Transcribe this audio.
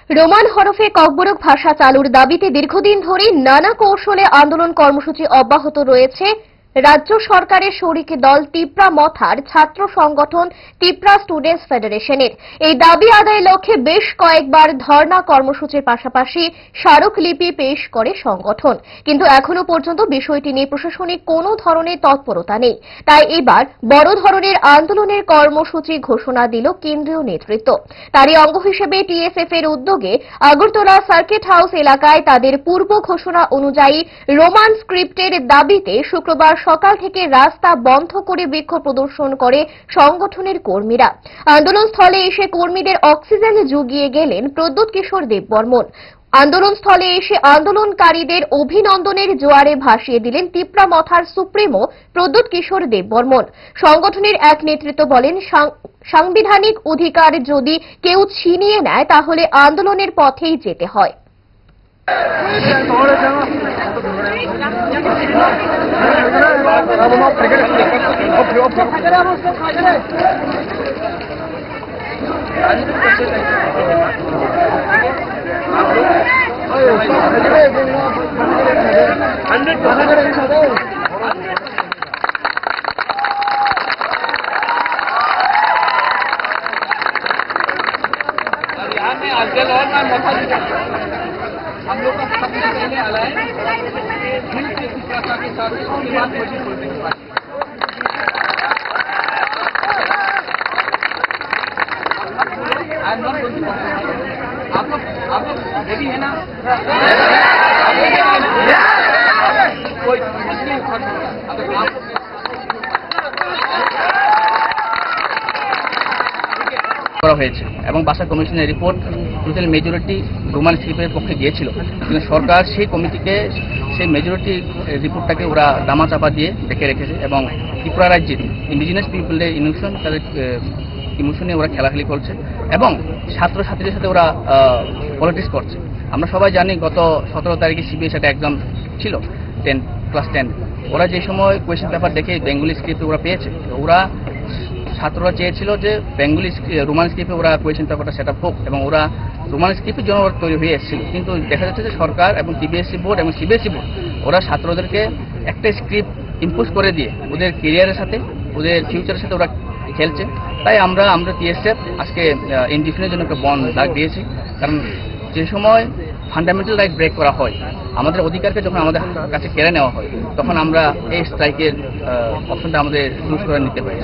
Roman হরফে ককবরক ভাষা চালুর দাবিতে দীর্ঘদিন ধরে নানা কৌশলে আন্দোলন কর্মসূচি অব্যাহত রয়েছে রাজ্য সরকারের শরিক দল তিপ্রা মথার ছাত্র সংগঠন তিপ্রা স্টুডেন্টস ফেডারেশনের। এই দাবি আদায়ের লক্ষ্যে বেশ কয়েকবার ধর্ণা কর্মসূচির পাশাপাশি স্মারকলিপি পেশ করে সংগঠন, কিন্তু এখনো পর্যন্ত বিষয়টি নিয়ে প্রশাসনিক কোনো ধরনের তৎপরতা নেই। তাই এবার বড় ধরনের আন্দোলনের কর্মসূচি ঘোষণা দিল কেন্দ্রীয় নেতৃত্ব। তারই অঙ্গ হিসেবে টিএসএফ এর উদ্যোগে আগরতলা সার্কিট হাউস এলাকায় তাদের পূর্ব ঘোষণা অনুযায়ী রোমান স্ক্রিপ্টের দাবিতে শুক্রবার সকাল থেকে রাস্তা বন্ধ করে বিক্ষোভ প্রদর্শন করে সংগঠনের কর্মীরা। আন্দোলনস্থলে এসে কর্মীদের অক্সিজেন জুগিয়ে গেলেন প্রদ্যোৎ কিশোর দেববর্মন। আন্দোলনস্থলে এসে আন্দোলনকারীদের অভিনন্দনের জোয়ারে ভাসিয়ে দিলেন তিপ্রা মথার সুপ্রিমো প্রদ্যোৎ কিশোর দেববর্মন। সংগঠনের এক নেতৃত্ব বলেন, সাংবিধানিক অধিকার যদি কেউ ছিনিয়ে নেয় তাহলে আন্দোলনের পথেই যেতে হয়। हम लोग का सबसे पहले अलायंस दिल से विश्वास के साथ उसके बाद मुझे बोलने के बाद आप लोग रेडी है ना? कोई अगर आप করা হয়েছে এবং ভাষা কমিশনের রিপোর্ট টোটাল মেজরিটি রোমান স্ক্রিপ্টের পক্ষে গিয়েছিল, কিন্তু সরকার সেই কমিটিকে সেই মেজরিটি রিপোর্টটাকে ওরা দামাচাপা দিয়ে রেখে রেখেছে এবং ত্রিপুরা রাজ্যের ইন্ডিজিনাস পিপলের ইমোশন, তাদের ইমোশনে ওরা খেলাখেলি করছে এবং ছাত্রছাত্রীদের সাথে ওরা পলিটিক্স করছে। আমরা সবাই জানি গত 17 তারিখে সিবিএস একটা এক্সাম ছিল, ক্লাস 10। ওরা যে সময় কোয়েশ্চেন পেপার দেখে বেঙ্গলি স্ক্রিপ্ট ওরা পেয়েছে, ওরা ছাত্ররা চেয়েছিল যে বেঙ্গলি রোমান স্ক্রিপ্টে ওরা কোয়েশ্চেন পেপারটা সেট আপ হোক এবং ওরা রোমান স্ক্রিপ্টের জন্য ওরা তৈরি হয়ে এসেছিল। কিন্তু দেখা যাচ্ছে যে সরকার এবং টিবিএসসি বোর্ড এবং সিবিএসসি বোর্ড ওরা ছাত্রদেরকে একটা স্ক্রিপ্ট ইম্পোজ করে দিয়ে ওদের কেরিয়ারের সাথে, ওদের ফিউচারের সাথে ওরা খেলছে। তাই আমরা টিএসএফ আজকে ইনডিফিনিটের জন্য একটা বন্ধ ডাক দিয়েছি, কারণ যে সময় ফান্ডামেন্টাল রাইট ব্রেক করা হয়, আমাদের অধিকারকে যখন আমাদের কাছে কেড়ে নেওয়া হয়, তখন আমরা এই স্ট্রাইকের অপশনটা আমাদের চুজ করে নিতে পারি।